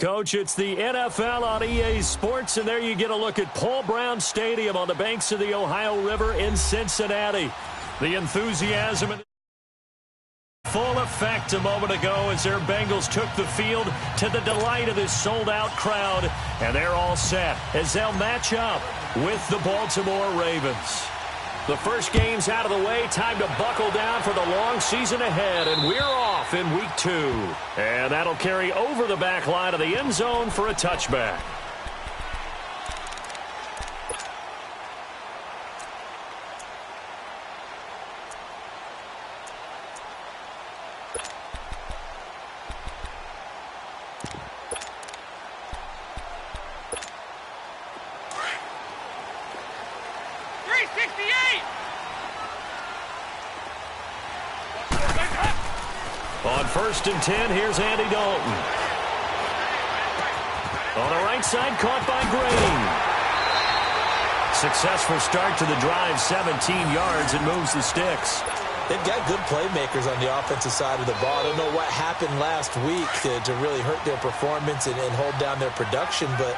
Coach, it's the NFL on EA Sports, and there you get a look at Paul Brown Stadium on the banks of the Ohio River in Cincinnati. The enthusiasm in full effect a moment ago as their Bengals took the field to the delight of this sold-out crowd, and they're all set as they'll match up with the Baltimore Ravens. The first game's out of the way. Time to buckle down for the long season ahead, and we're off in Week 2. And that'll carry over the back line of the end zone for a touchback. On 1st and 10, here's Andy Dalton. On the right side, caught by Green. Successful start to the drive, 17 yards, and moves the sticks. They've got good playmakers on the offensive side of the ball. I don't know what happened last week to really hurt their performance and hold down their production, but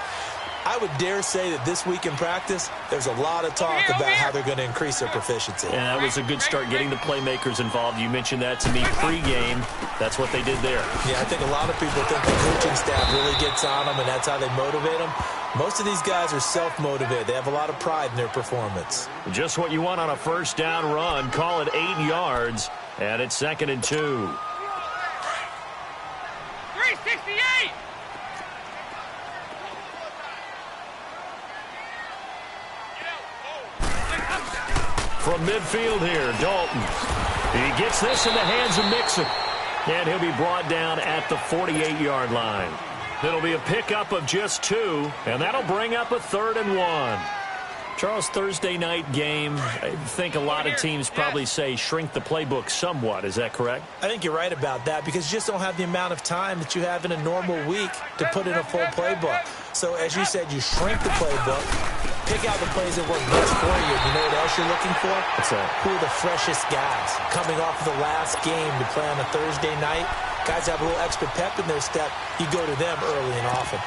I would dare say that this week in practice, there's a lot of talk about how they're going to increase their proficiency. And that was a good start getting the playmakers involved. You mentioned that to me pregame. That's what they did there. Yeah, I think a lot of people think the coaching staff really gets on them, and that's how they motivate them. Most of these guys are self-motivated. They have a lot of pride in their performance. Just what you want on a first down run. Call it 8 yards, and it's 2nd and 2. 368! From midfield here, Dalton. He gets this in the hands of Mixon. And he'll be brought down at the 48-yard line. It'll be a pickup of just 2, and that'll bring up a 3rd and 1. Charles, Thursday night game, I think a lot of teams probably say shrink the playbook somewhat. Is that correct? I think you're right about that because you just don't have the amount of time that you have in a normal week to put in a full playbook. So, as you said, you shrink the playbook, pick out the plays that work best for you. You know what else you're looking for? What's that? Who are the freshest guys coming off of the last game to play on a Thursday night? Guys have a little extra pep in their step. You go to them early and often.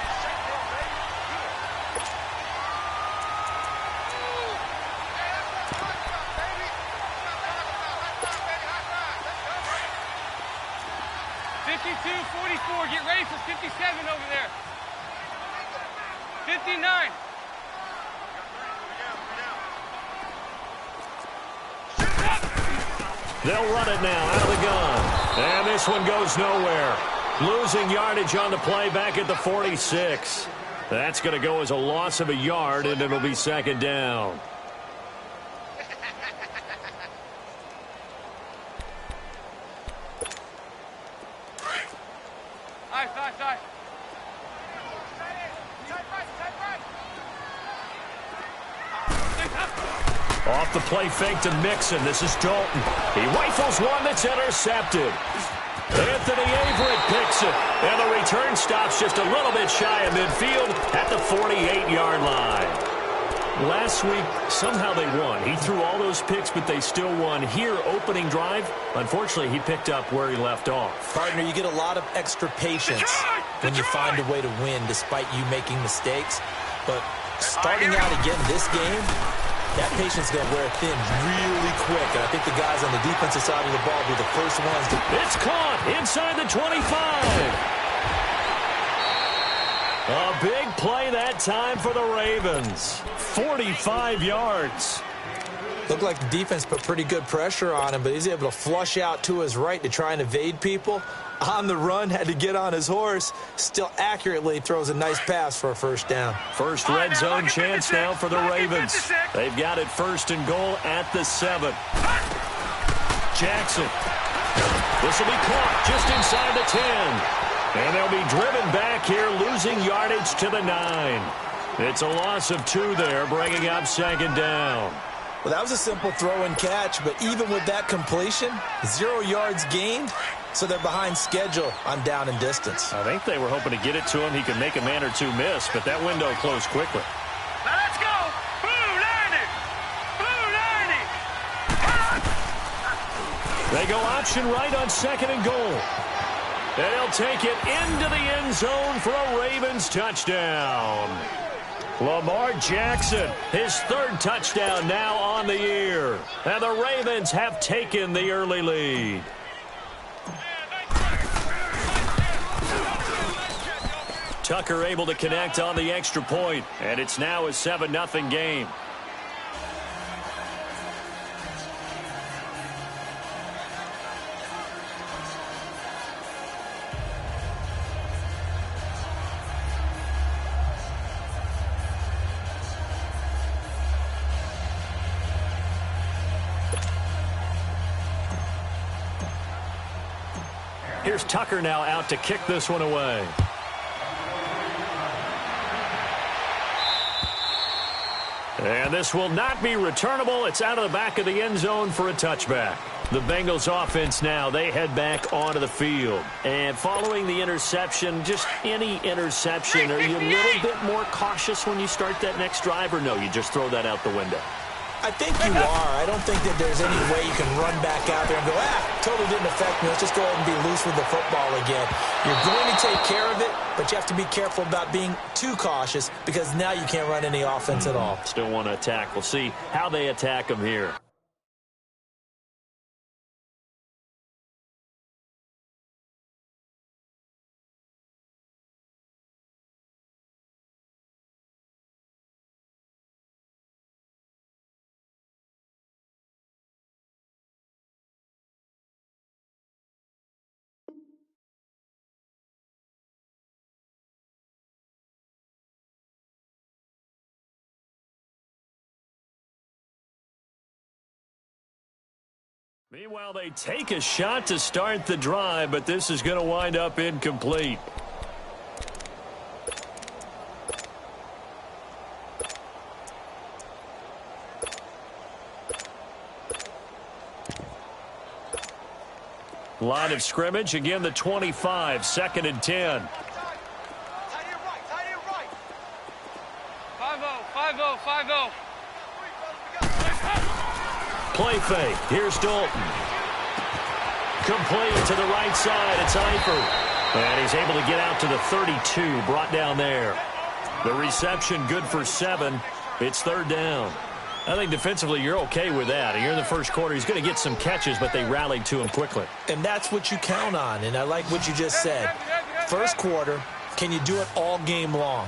Get ready for 57 over there. 59. They'll run it now out of the gun. And this one goes nowhere. Losing yardage on the play back at the 46. That's going to go as a loss of a yard, and it'll be 2nd down. Off the play fake to Mixon. This is Dalton. He rifles one that's intercepted. Anthony Averett picks it. And the return stops just a little bit shy of midfield at the 48-yard line. Last week, somehow they won. He threw all those picks, but they still won. Here, opening drive, unfortunately, he picked up where he left off. Partner, you get a lot of extra patience when you find a way to win despite you making mistakes. But starting out again this game, that patience is going to wear thin really quick. And I think the guys on the defensive side of the ball will be the first ones to... It's caught inside the 25. A big play that time for the Ravens. 45 yards. Looked like the defense put pretty good pressure on him, but he's able to flush out to his right to try and evade people. On the run, had to get on his horse. Still accurately throws a nice pass for a first down. First red zone chance now for the Ravens. They've got it 1st and goal at the 7. Jackson. This will be caught just inside the 10. And they'll be driven back here, losing yardage to the 9. It's a loss of 2 there, bringing up 2nd down. Well, that was a simple throw and catch, but even with that completion, 0 yards gained, so they're behind schedule on down and distance. I think they were hoping to get it to him. He could make a man or two miss, but that window closed quickly. Now let's go! Blue 90! Blue 90! They go option right on 2nd and goal. And he'll take it into the end zone for a Ravens touchdown. Lamar Jackson, his third touchdown now on the year. And the Ravens have taken the early lead. Tucker able to connect on the extra point, and it's now a 7-0 game. Here's Tucker now out to kick this one away. And this will not be returnable. It's out of the back of the end zone for a touchback. The Bengals offense now, they head back onto the field. And following the interception, just any interception, are you a little bit more cautious when you start that next drive, or no, you just throw that out the window? I think you are. I don't think that there's any way you can run back out there and go, totally didn't affect me. Let's just go ahead and be loose with the football again. You're going to take care of it, but you have to be careful about being too cautious because now you can't run any offense at all. Still want to attack. We'll see how they attack them here. Meanwhile, they take a shot to start the drive, but this is going to wind up incomplete. Line of scrimmage, again the 25, 2nd and 10. 5-0, 5-0. Play fake. Here's Dalton. Complete to the right side. It's Eifert. And he's able to get out to the 32. Brought down there. The reception good for 7. It's 3rd down. I think defensively you're okay with that. You're in the first quarter. He's going to get some catches, but they rallied to him quickly. And that's what you count on. And I like what you just said. First quarter, can you do it all game long?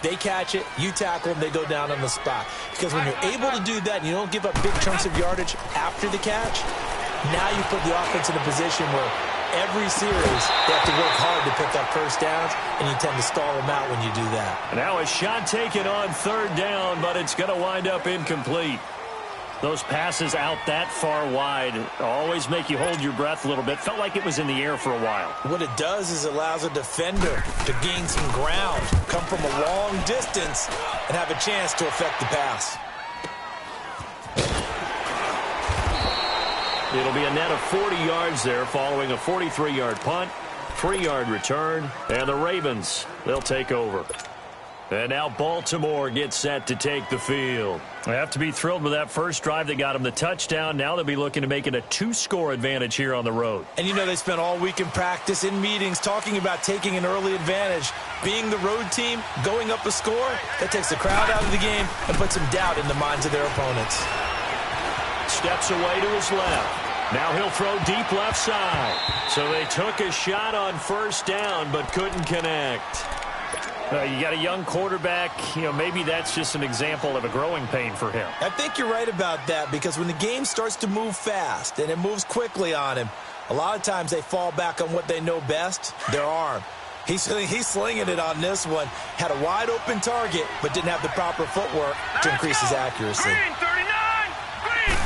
They catch it, you tackle them, they go down on the spot. Because when you're able to do that and you don't give up big chunks of yardage after the catch, now you put the offense in a position where every series they have to work hard to pick up first downs, and you tend to stall them out when you do that. Now a shot taken on 3rd down, but it's going to wind up incomplete. Those passes out that far wide always make you hold your breath a little bit. Felt like it was in the air for a while. What it does is allows a defender to gain some ground, come from a long distance, and have a chance to affect the pass. It'll be a net of 40 yards there following a 43-yard punt, 3-yard return, and the Ravens, they'll take over. And now Baltimore gets set to take the field. They have to be thrilled with that first drive. They got them the touchdown. Now they'll be looking to make it a 2-score advantage here on the road. And you know they spent all week in practice, in meetings, talking about taking an early advantage. Being the road team, going up a score, that takes the crowd out of the game and puts some doubt in the minds of their opponents. Steps away to his left. Now he'll throw deep left side. So they took a shot on first down but couldn't connect. You got a young quarterback, maybe that's just an example of a growing pain for him. I think you're right about that because when the game starts to move fast and it moves quickly on him, a lot of times they fall back on what they know best, their arm. He's slinging it on this one. Had a wide open target but didn't have the proper footwork to increase his accuracy. Green, 39, green.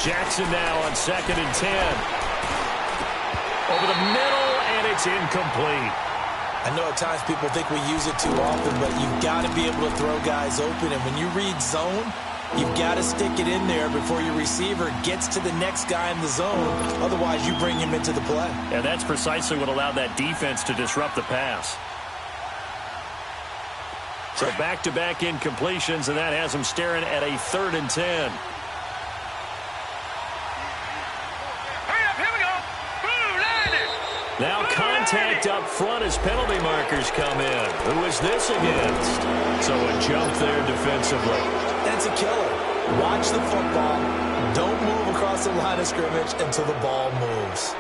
Jackson now on 2nd and 10. Over the middle, and it's incomplete. I know at times people think we use it too often, but you've got to be able to throw guys open. And when you read zone, you've got to stick it in there before your receiver gets to the next guy in the zone. Otherwise, you bring him into the play. And that's precisely what allowed that defense to disrupt the pass. So back-to-back incompletions, and that has him staring at a 3rd and 10. contact up front as penalty markers come in. Who is this against? So a jump there defensively. That's a killer. Watch the football. Don't move across the line of scrimmage until the ball moves.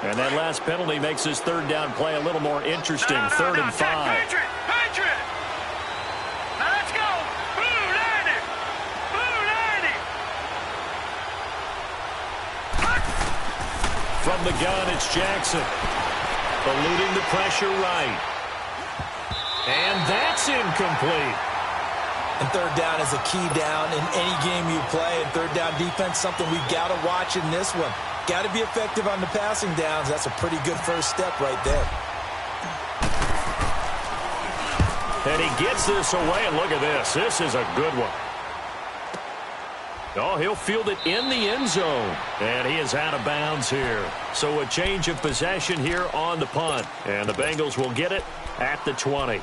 And that last penalty makes his third down play a little more interesting. Third and 5. Patriot! Now let's go! Blue 90! Blue 90! From the gun, it's Jackson. Eluding the pressure right. And that's incomplete. And third down is a key down in any game you play. And third down defense, something we've got to watch in this one. Got to be effective on the passing downs. That's a pretty good first step right there. And he gets this away, and look at this. This is a good one. Oh, he'll field it in the end zone. And he is out of bounds here. So a change of possession here on the punt. And the Bengals will get it at the 20.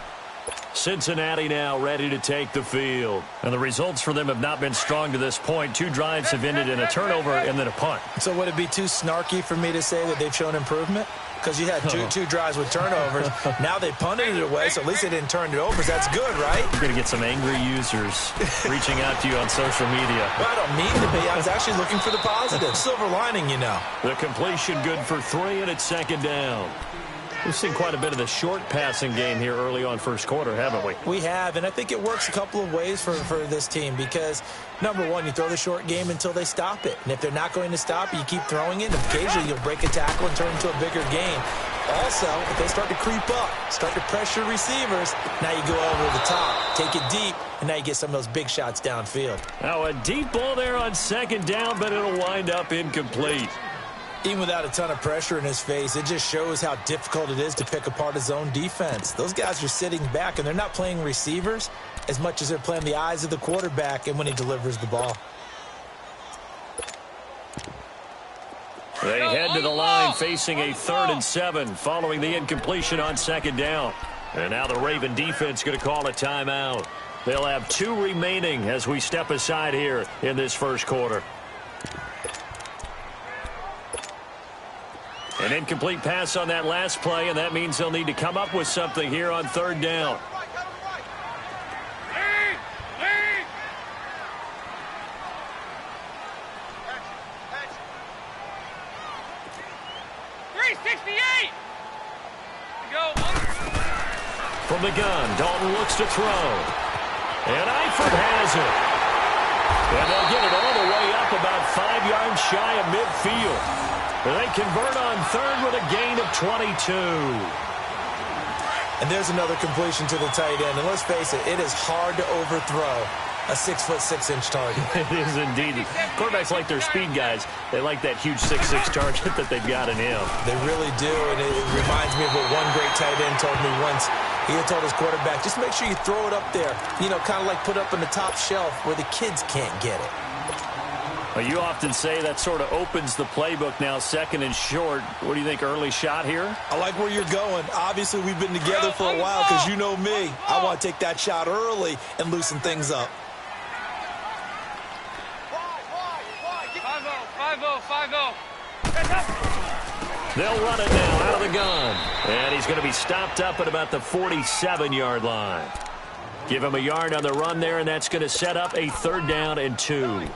Cincinnati now ready to take the field. And the results for them have not been strong to this point. 2 drives have ended in a turnover and then a punt. So would it be too snarky for me to say that they've shown improvement? Because you had two drives with turnovers. Now they punted it away, so at least they didn't turn it over. So that's good, right? You're going to get some angry users reaching out to you on social media. Well, I don't mean to be. I was actually looking for the positive. Silver lining, you know. The completion good for 3, and it's second down. We've seen quite a bit of the short passing game here early on first quarter, haven't we? We have, and I think it works a couple of ways for this team because, number one, you throw the short game until they stop it. And if they're not going to stop it, you keep throwing it. And occasionally, you'll break a tackle and turn into a bigger game. Also, if they start to creep up, start to pressure receivers, now you go over the top, take it deep, and now you get some of those big shots downfield. Now, a deep ball there on second down, but it'll wind up incomplete. Even without a ton of pressure in his face, it just shows how difficult it is to pick apart his own defense. Those guys are sitting back, and they're not playing receivers as much as they're playing the eyes of the quarterback and when he delivers the ball. They head to the line facing a 3rd and 7 following the incompletion on second down. And now the Raven defense going to call a timeout. They'll have 2 remaining as we step aside here in this first quarter. An incomplete pass on that last play, and that means they'll need to come up with something here on third down. Lead! 368! Go. From the gun, Dalton looks to throw. And Eifert has it. And they'll get it all the way up about 5 yards shy of midfield. They convert on third with a gain of 22. And there's another completion to the tight end. And let's face it, it is hard to overthrow a 6'6" target. It is indeed. Quarterbacks like their speed guys. They like that huge 6'6" target that they've got in him. They really do, and it reminds me of what one great tight end told me once. He had told his quarterback, just make sure you throw it up there, you know, kind of like put up on the top shelf where the kids can't get it. Well, you often say that sort of opens the playbook now, second and short. What do you think, early shot here? I like where you're going. Obviously, we've been together for a while because you know me. I want to take that shot early and loosen things up. 5-0. They'll run it now out of the gun. And he's going to be stopped up at about the 47-yard line. Give him a yard on the run there, and that's going to set up a 3rd down and 2.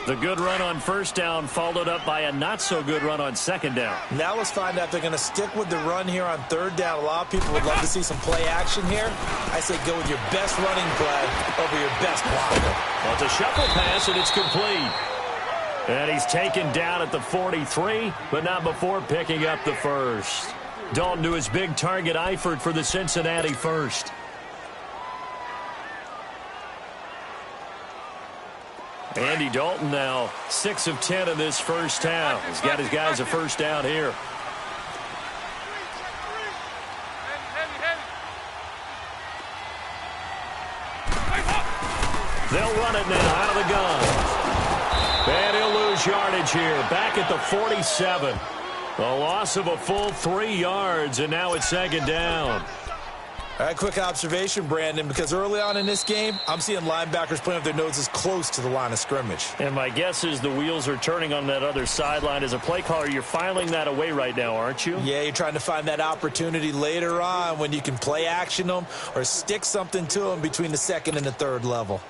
The good run on first down followed up by a not-so-good run on second down. Now let's find out if they're going to stick with the run here on third down. A lot of people would love to see some play action here. I say go with your best running play over your best blocker. Well, it's a shuffle pass, and it's complete. And he's taken down at the 43, but not before picking up the first. Dalton to his big target, Eifert, for the Cincinnati first. Andy Dalton now 6 of 10 in this first half. He's got his guys a first down here. They'll run it now out of the gun. And he'll lose yardage here. Back at the 47. A loss of a full 3 yards, and now it's second down. All right, quick observation, Brandon, because early on in this game, I'm seeing linebackers playing with their noses close to the line of scrimmage. And my guess is the wheels are turning on that other sideline. As a play caller, you're filing that away right now, aren't you? Yeah, you're trying to find that opportunity later on when you can play action them or stick something to them between the second and the third level.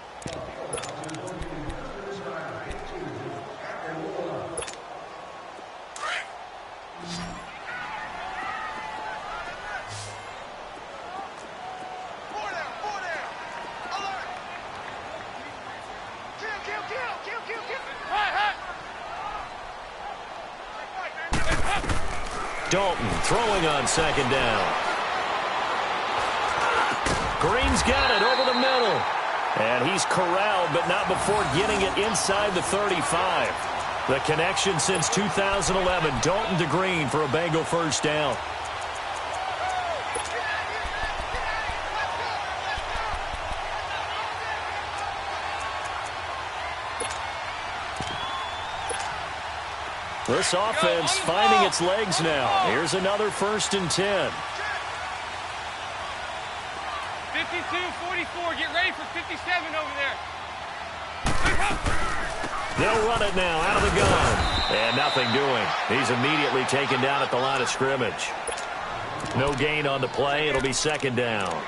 Dalton throwing on second down. Green's got it over the middle. And he's corralled, but not before getting it inside the 35. The connection since 2011. Dalton to Green for a Bengal first down. This offense finding its legs now. Here's another 1st and 10. 52-44. Get ready for 57 over there. They'll run it now out of the gun. And nothing doing. He's immediately taken down at the line of scrimmage. No gain on the play. It'll be second down.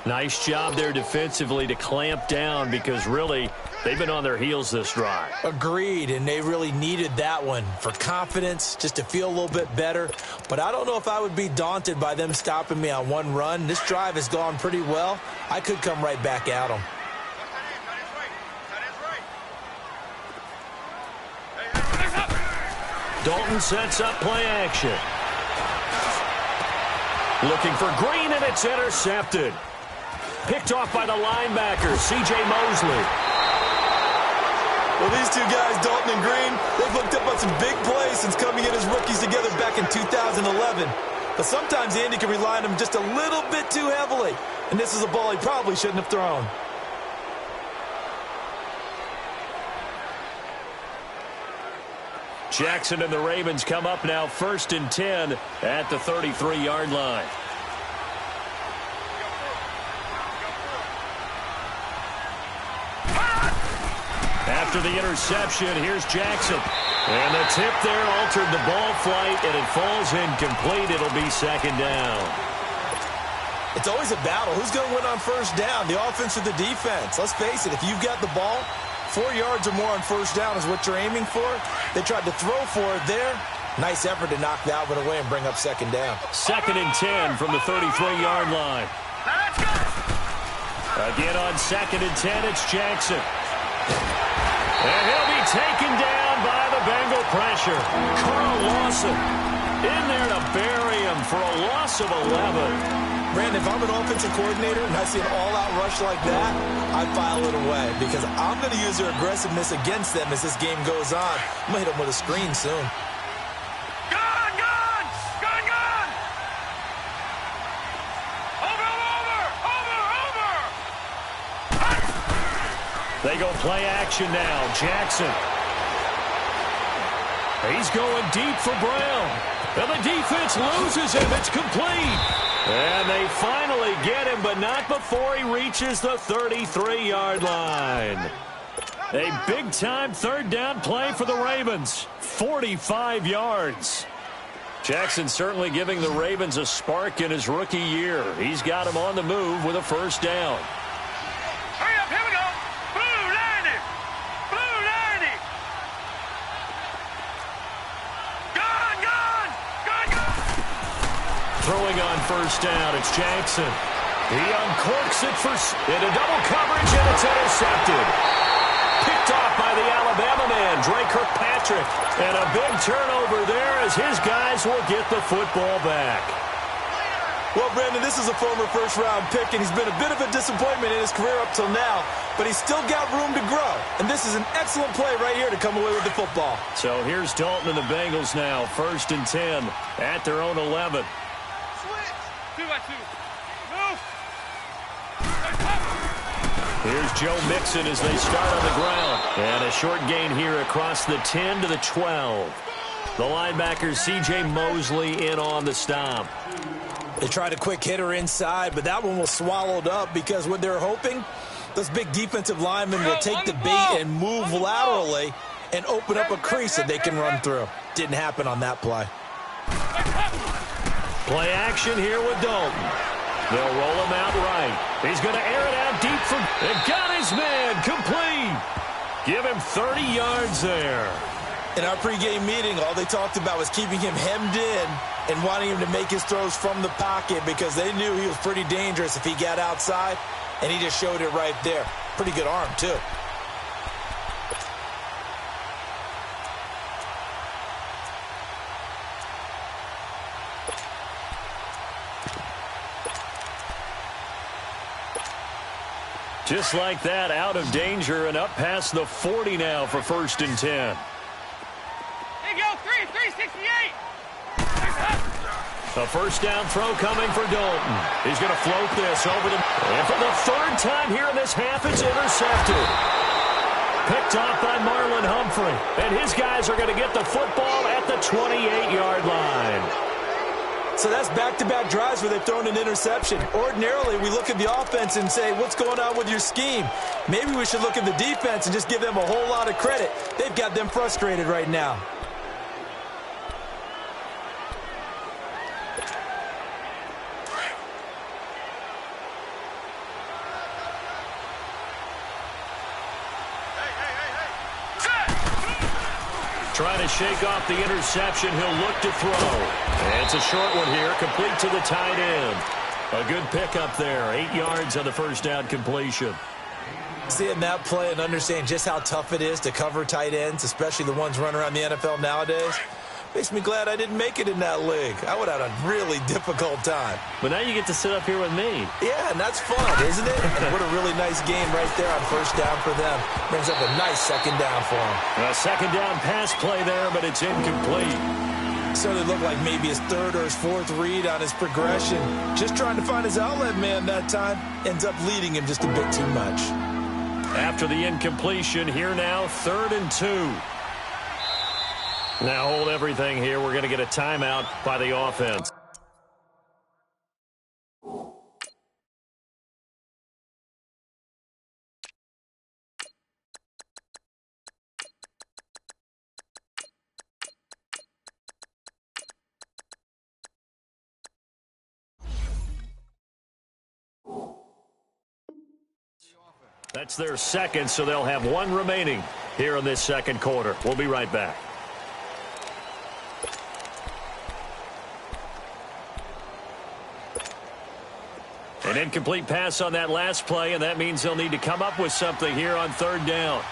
Nice job there defensively to clamp down because really they've been on their heels this drive. Agreed, and they really needed that one for confidence, just to feel a little bit better. But I don't know if I would be daunted by them stopping me on one run. This drive has gone pretty well. I could come right back at them. Dalton sets up play action. Looking for Green, and it's intercepted. Picked off by the linebacker, C.J. Mosley. Well, these two guys, Dalton and Green, they've looked up on some big plays since coming in as rookies together back in 2011. But sometimes Andy can rely on them just a little bit too heavily. And this is a ball he probably shouldn't have thrown. Jackson and the Ravens come up now 1st and 10 at the 33-yard line. After the interception, here's Jackson. And the tip there altered the ball flight, and it falls incomplete. It'll be second down. It's always a battle. Who's going to win on first down, the offense or the defense? Let's face it, if you've got the ball, 4 yards or more on first down is what you're aiming for. They tried to throw for it there. Nice effort to knock that one away and bring up second down. 2nd and 10 from the 33-yard line. Again on 2nd and 10, it's Jackson. And he'll be taken down by the Bengal pressure. Carl Lawson in there to bury him for a loss of 11. Brandon, if I'm an offensive coordinator and I see an all-out rush like that, I file it away because I'm going to use their aggressiveness against them as this game goes on. I'm going to hit them with a screen soon. Gun! Gun! Gun! Gun! Over! They go play action now. Jackson. He's going deep for Brown. And the defense loses him. It's complete. And they finally get him, but not before he reaches the 33-yard line. A big-time third down play for the Ravens. 45 yards. Jackson certainly giving the Ravens a spark in his rookie year. He's got him on the move with a first down. Hurry up, here we go. Blue 90. Blue 90. Gun, gun, gun, gun. Throwing on first down, it's Jackson. He uncorks it into double coverage, and it's intercepted. Picked off by the Alabama man, Dre Kirkpatrick. And a big turnover there as his guys will get the football back. Well, Brandon, this is a former first-round pick, and he's been a bit of a disappointment in his career up till now, but he's still got room to grow. And this is an excellent play right here to come away with the football. So here's Dalton and the Bengals now, 1st and 10 at their own 11. Switch. 2 by 2. Move. Here's Joe Mixon as they start on the ground. And a short gain here across the 10 to the 12. The linebacker, C.J. Mosley, in on the stop. They tried a quick hitter inside, but that one was swallowed up because what they're hoping, those big defensive linemen will take the bait and move laterally and open up a crease that they can run through. Didn't happen on that play. Play action here with Dalton. They'll roll him out right. He's going to air it out deep from... And got his man complete. Give him 30 yards there. In our pregame meeting, all they talked about was keeping him hemmed in and wanting him to make his throws from the pocket because they knew he was pretty dangerous if he got outside, and he just showed it right there. Pretty good arm, too. Just like that, out of danger and up past the 40 now for 1st and 10. Here you go, 368. A first down throw coming for Dalton. He's going to float this over the... And for the 3rd time here in this half, it's intercepted. Picked off by Marlon Humphrey. And his guys are going to get the football at the 28-yard line. So that's back-to-back drives where they've thrown an interception. Ordinarily, we look at the offense and say, what's going on with your scheme? Maybe we should look at the defense and just give them a whole lot of credit. They've got them frustrated right now. Trying to shake off the interception. He'll look to throw. And it's a short one here, complete to the tight end. A good pickup there. 8 yards on the first down completion. Seeing that play and understand just how tough it is to cover tight ends, especially the ones running around the NFL nowadays, makes me glad I didn't make it in that league. I would have had a really difficult time. But now you get to sit up here with me. Yeah, and that's fun, isn't it? And what a really nice game right there on first down for them. Brings up a nice 2nd down for them. A 2nd down pass play there, but it's incomplete. So it looked like maybe his 3rd or his 4th read on his progression. Just trying to find his outlet man that time. Ends up leading him just a bit too much. After the incompletion, here now, 3rd and 2. Now hold everything here. We're going to get a timeout by the offense. That's their 2nd, so they'll have 1 remaining here in this 2nd quarter. We'll be right back. An incomplete pass on that last play, and that means they'll need to come up with something here on 3rd down.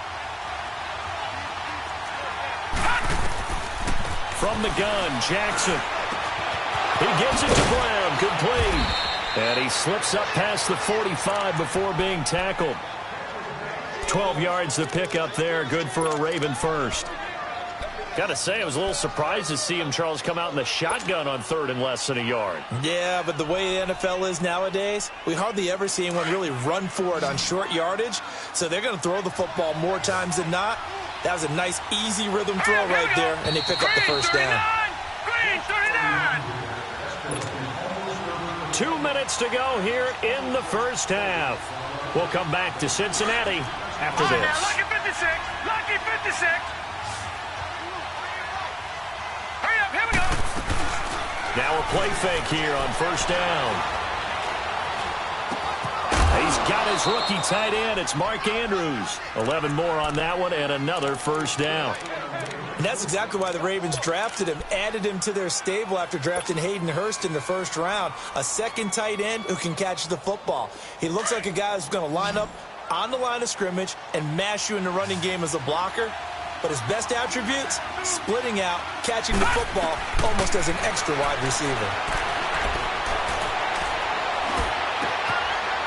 From the gun, Jackson. He gets it to Brown, complete. And he slips up past the 45 before being tackled. 12 yards to pick up there, good for a Raven first. Got to say, I was a little surprised to see him, Charles, come out in the shotgun on 3rd and less than a yard. Yeah, but the way the NFL is nowadays, we hardly ever see anyone really run for it on short yardage. So they're going to throw the football more times than not. That was a nice, easy rhythm throw right there, and they pick up the first down. 2 minutes to go here in the first half. We'll come back to Cincinnati after this. Now, lucky 56. Lucky 56. Hurry up, here we go. Now a play fake here on first down. He's got his rookie tight end. It's Mark Andrews. 11 more on that one and another first down. And that's exactly why the Ravens drafted him, added him to their stable after drafting Hayden Hurst in the 1st round. A 2nd tight end who can catch the football. He looks like a guy who's going to line up on the line of scrimmage and mash you in the running game as a blocker. But his best attributes, splitting out, catching the football almost as an extra wide receiver.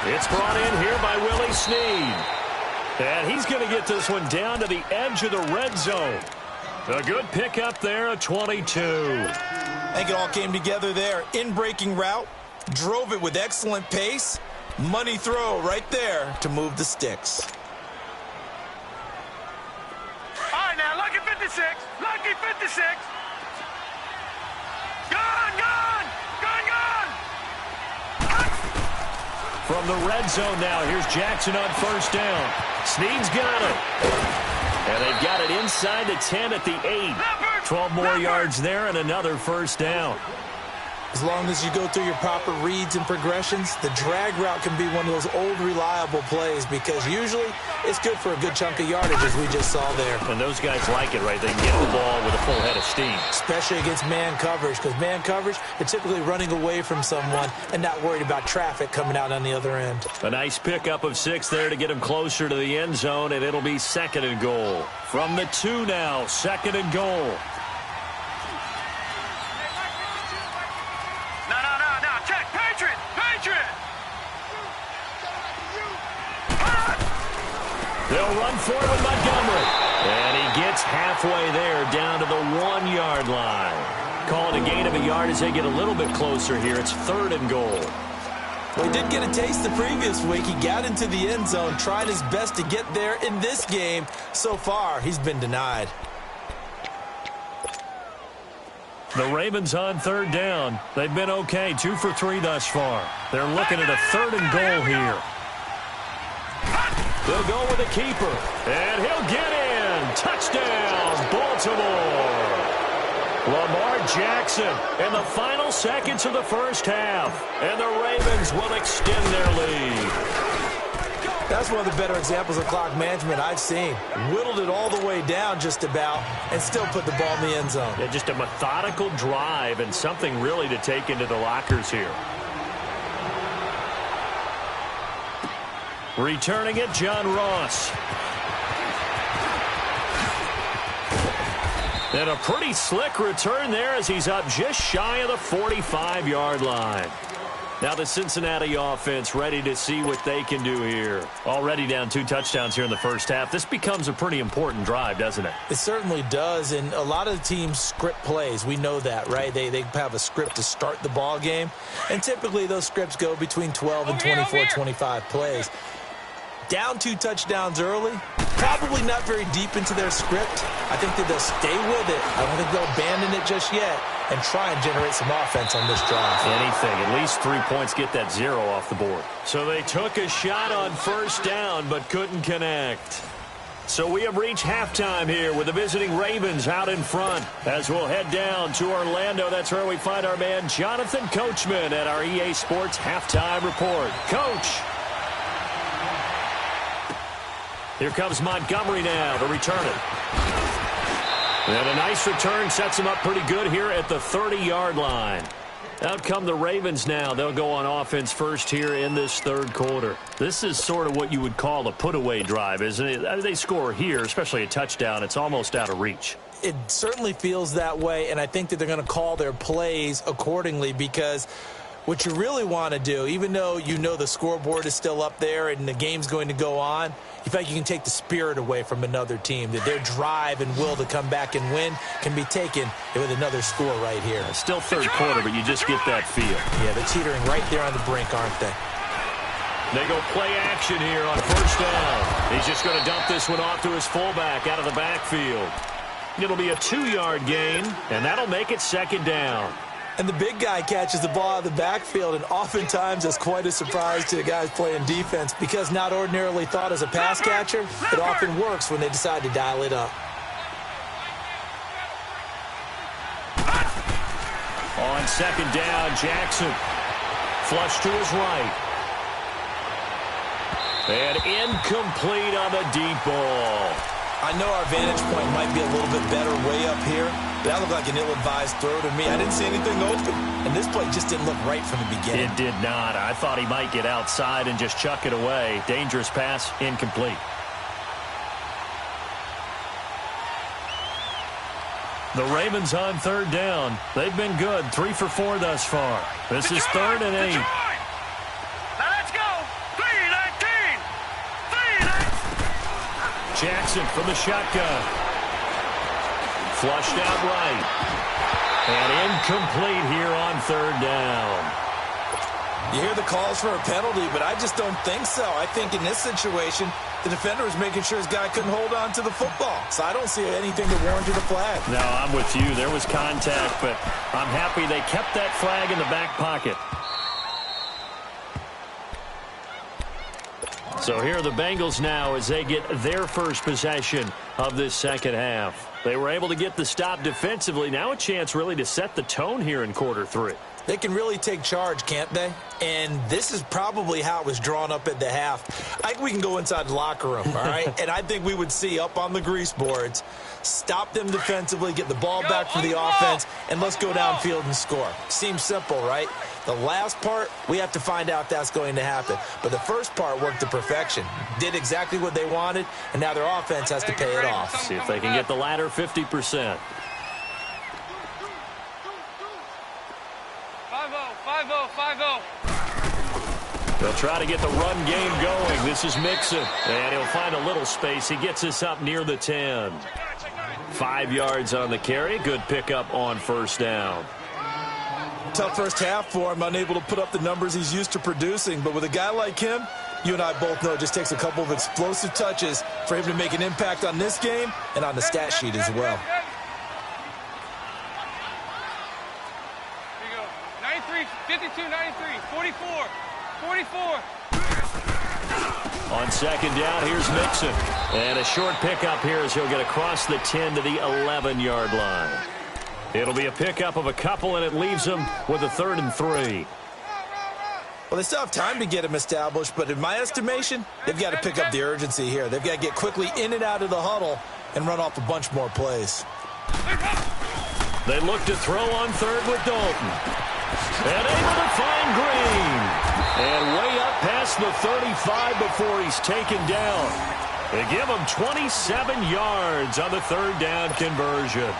It's brought in here by Willie Snead. And he's going to get this one down to the edge of the red zone. A good pickup there at 22. I think it all came together there. In-breaking route, drove it with excellent pace. Money throw right there to move the sticks. All right, now, lucky 56. Lucky 56. Gone, gone. Gone, gone. From the red zone now, here's Jackson on first down. Snead's got it. And they've got it inside the 10 at the 8. 12 more yards there and another first down. As long as you go through your proper reads and progressions, the drag route can be one of those old reliable plays because usually it's good for a good chunk of yardage, as we just saw there. And those guys like it, right? They can get the ball with a full head of steam. Especially against man coverage, because man coverage, they're typically running away from someone and not worried about traffic coming out on the other end. A nice pickup of 6 there to get him closer to the end zone, and it'll be 2nd and goal. From the 2 now, 2nd and goal. They'll run forward with Montgomery. And he gets halfway there down to the 1-yard line. Call it a gain of a yard as they get a little bit closer here. It's 3rd and goal. Well, he did get a taste the previous week. He got into the end zone, tried his best to get there in this game. So far, he's been denied. The Ravens on 3rd down. They've been okay, 2 for 3 thus far. They're looking at a 3rd and goal here. They'll go with a keeper, and he'll get in. Touchdown, Baltimore. Lamar Jackson in the final seconds of the first half, and the Ravens will extend their lead. That's one of the better examples of clock management I've seen. Whittled it all the way down just about and still put the ball in the end zone. Yeah, just a methodical drive and something really to take into the lockers here. Returning it, John Ross. And a pretty slick return there as he's up just shy of the 45-yard line. Now the Cincinnati offense ready to see what they can do here. Already down 2 touchdowns here in the first half. This becomes a pretty important drive, doesn't it? It certainly does, and a lot of the teams script plays. We know that, right? They have a script to start the ball game, and typically those scripts go between 12 and 24, 25 plays. Down 2 touchdowns early, probably not very deep into their script. I think that they'll stay with it. I don't think they'll abandon it just yet and try and generate some offense on this drive. Anything. At least 3 points get that 0 off the board. So they took a shot on first down but couldn't connect. So we have reached halftime here with the visiting Ravens out in front. As we'll head down to Orlando, that's where we find our man Jonathan Coachman at our EA Sports Halftime Report. Coach. Here comes Montgomery now to return it. And a nice return sets him up pretty good here at the 30-yard line. Out come the Ravens now. They'll go on offense first here in this 3rd quarter. This is sort of what you would call a put-away drive, isn't it? They score here, especially a touchdown. It's almost out of reach. It certainly feels that way, and I think that they're going to call their plays accordingly because what you really want to do, even though you know the scoreboard is still up there and the game's going to go on, you feel like you can take the spirit away from another team, that their drive and will to come back and win can be taken with another score right here. It's still 3rd quarter, but you just get that feel. Yeah, they're teetering right there on the brink, aren't they? They go play action here on first down. He's just going to dump this one off to his fullback out of the backfield. It'll be a 2-yard gain, and that'll make it 2nd down. And the big guy catches the ball out of the backfield, and oftentimes it's quite a surprise to the guys playing defense because not ordinarily thought as a pass catcher, it often works when they decide to dial it up. On 2nd down, Jackson. Flush to his right. And incomplete on the deep ball. I know our vantage point might be a little bit better way up here, but that looked like an ill-advised throw to me. I didn't see anything open, and this play just didn't look right from the beginning. It did not. I thought he might get outside and just chuck it away. Dangerous pass, incomplete. The Ravens on 3rd down. They've been good, 3 for 4 thus far. This is 3rd and 8. Jackson from the shotgun. Flushed out right. And incomplete here on 3rd down. You hear the calls for a penalty, but I just don't think so. I think in this situation, the defender was making sure his guy couldn't hold on to the football. So I don't see anything that warranted a flag. No, I'm with you. There was contact, but I'm happy they kept that flag in the back pocket. So here are the Bengals now as they get their first possession of this second half. They were able to get the stop defensively. Now a chance really to set the tone here in quarter three. They can really take charge, can't they? And this is probably how it was drawn up at the half. I think we can go inside the locker room, all right? And I think we would see up on the grease boards, stop them defensively, get the ball back for the offense, and let's go downfield and score. Seems simple, right? The last part, we have to find out that's going to happen. But the first part worked to perfection. Did exactly what they wanted, and now their offense has to pay it off. See if they can get the latter 50%. 5-0, 5-0. They'll try to get the run game going. This is Mixon, and he'll find a little space. He gets us up near the 10. 5 yards on the carry. Good pickup on first down. Tough first half for him, unable to put up the numbers he's used to producing. But with a guy like him, you and I both know it just takes a couple of explosive touches for him to make an impact on this game and on the stat sheet as well. 52, 93, 44, 44. On second down, here's Mixon. And a short pickup here as he'll get across the 10 to the 11-yard line. It'll be a pickup of a couple, and it leaves them with a 3rd and 3. Well, they still have time to get him established, but in my estimation, they've got to pick up the urgency here. They've got to get quickly in and out of the huddle and run off a bunch more plays. They look to throw on 3rd with Dalton. And able to find Green. And way up past the 35 before he's taken down. They give him 27 yards on the 3rd down conversion.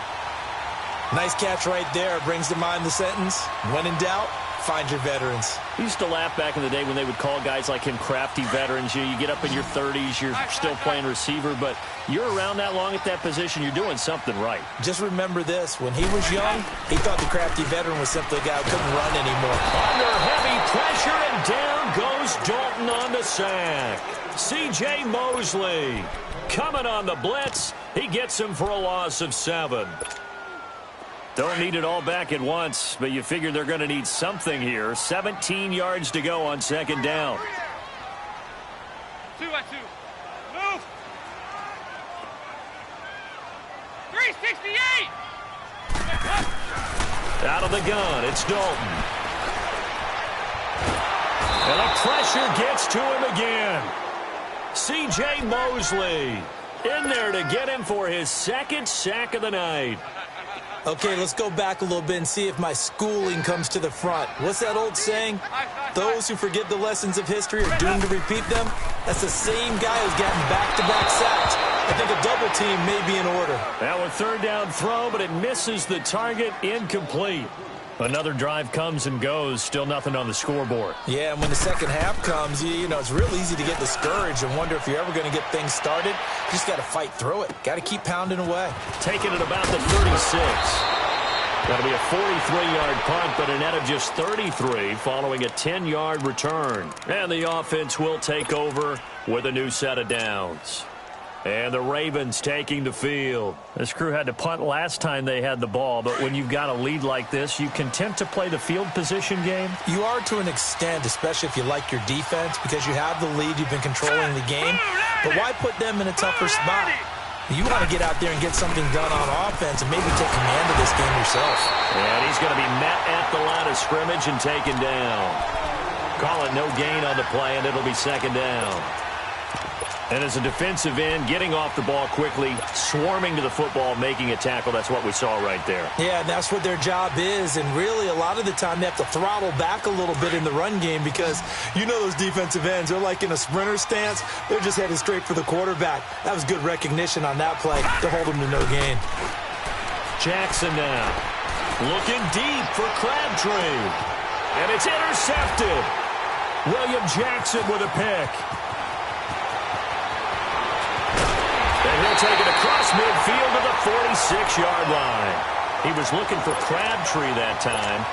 Nice catch right there. Brings to mind the sentence, when in doubt, find your veterans. I used to laugh back in the day when they would call guys like him crafty veterans. You get up in your 30s, you're still playing receiver, but you're around that long at that position, you're doing something right. Just remember this. When he was young, he thought the crafty veteran was simply a guy who couldn't run anymore. Under heavy pressure, and down goes Dalton on the sack. C.J. Mosley coming on the blitz. He gets him for a loss of 7. Don't need it all back at once, but you figure they're going to need something here. 17 yards to go on second down. 2-2. Move. 368. Out of the gun, it's Dalton. And the pressure gets to him again. C.J. Mosley in there to get him for his 2nd sack of the night. Okay, let's go back a little bit and see if my schooling comes to the front. What's that old saying? Those who forget the lessons of history are doomed to repeat them. That's the same guy who's gotten back-to-back sacks. I think a double team may be in order. Now a 3rd down throw, but it misses the target. Incomplete. Another drive comes and goes. Still nothing on the scoreboard. Yeah, and when the second half comes, you know, it's real easy to get discouraged and wonder if you're ever going to get things started. You just got to fight through it. Got to keep pounding away. Taking it about the 36. That'll be a 43-yard punt, but a net of just 33 following a 10-yard return. And the offense will take over with a new set of downs. And the Ravens taking the field. This crew had to punt last time they had the ball, but when you've got a lead like this, you content to play the field position game? You are to an extent, especially if you like your defense, because you have the lead, you've been controlling the game. But why put them in a tougher spot? You want to get out there and get something done on offense and maybe take command of this game yourself. And he's going to be met at the line of scrimmage and taken down. Call it no gain on the play, and it'll be 2nd down. And as a defensive end, getting off the ball quickly, swarming to the football, making a tackle, that's what we saw right there. Yeah, and that's what their job is. And really, a lot of the time, they have to throttle back a little bit in the run game because you know those defensive ends, they're like in a sprinter stance. They're just headed straight for the quarterback. That was good recognition on that play to hold them to no gain. Jackson now looking deep for Crabtree. And it's intercepted. William Jackson with a pick. And he'll take it across midfield to the 46-yard line. He was looking for Crabtree that time.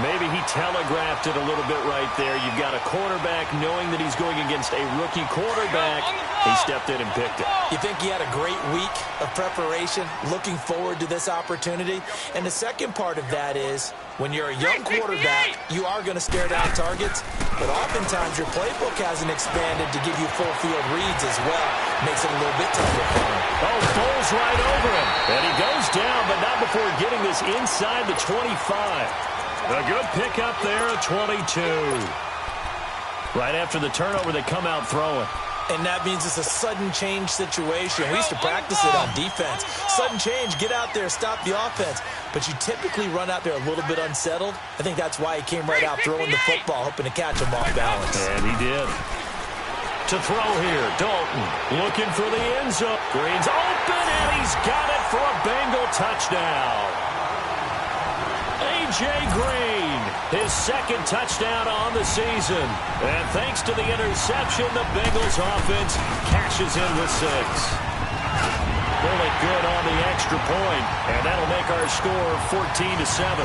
Maybe he telegraphed it a little bit right there. You've got a quarterback knowing that he's going against a rookie quarterback. He stepped in and picked it. You think he had a great week of preparation, looking forward to this opportunity? And the second part of that is, when you're a young quarterback, you are going to stare down targets, but oftentimes your playbook hasn't expanded to give you full field reads as well. Makes it a little bit tougher for him. Oh, bowls right over him. And he goes down, but not before getting this inside the 25. A good pickup there at 22. Right after the turnover, they come out throwing. And that means it's a sudden change situation. We used to practice it on defense. Sudden change, get out there, stop the offense. But you typically run out there a little bit unsettled. I think that's why he came right out throwing the football, hoping to catch him off balance. And he did. To throw here, Dalton looking for the end zone. Green's open, and he's got it for a Bengal touchdown. A.J. Green, his second touchdown on the season. And thanks to the interception, the Bengals offense cashes in with 6. Bullet good on the extra point, and that'll make our score 14-7.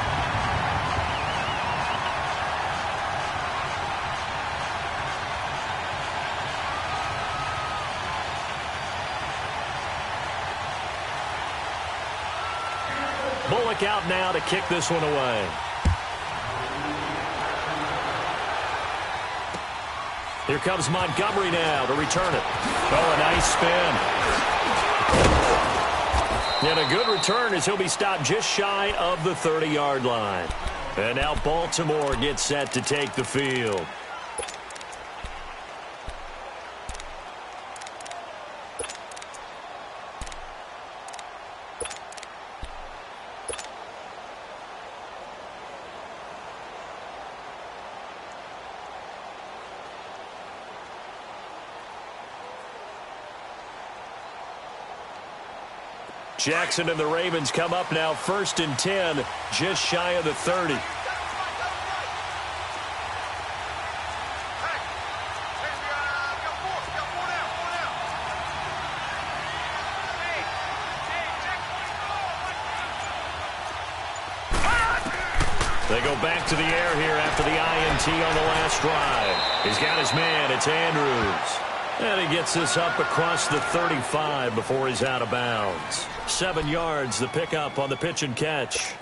Bullock out now to kick this one away. Here comes Montgomery now to return it. Oh, a nice spin. And a good return as he'll be stopped just shy of the 30-yard line. And now Baltimore gets set to take the field. Jackson and the Ravens come up now 1st and 10, just shy of the 30. They go back to the air here after the INT on the last drive. He's got his man. It's Andrews. And he gets this up across the 35 before he's out of bounds. 7 yards, the pickup on the pitch and catch.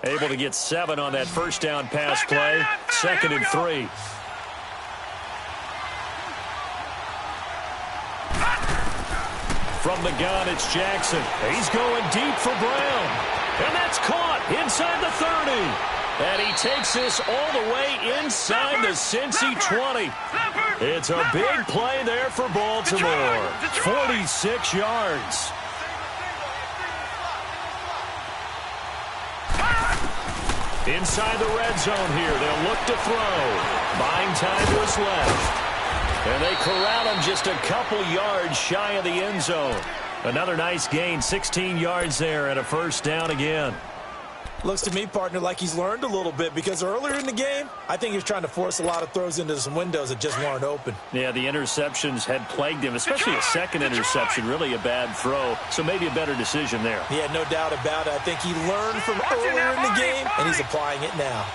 Able to get 7 on that first down pass play. 2nd and 3. From the gun, it's Jackson. He's going deep for Brown. And that's caught inside the 30. And he takes this all the way inside the Cincy 20. It's a big play there for Baltimore. 46 yards. Inside the red zone here. They'll look to throw. Buying time to his left. And they corral him just a couple yards shy of the end zone. Another nice gain, 16 yards there and a first down again. Looks to me, partner, like he's learned a little bit because earlier in the game, I think he was trying to force a lot of throws into some windows that just weren't open. Yeah, the interceptions had plagued him, especially a second interception, really a bad throw. So maybe a better decision there. Yeah, no doubt about it. I think he learned from earlier in the game, and he's applying it now.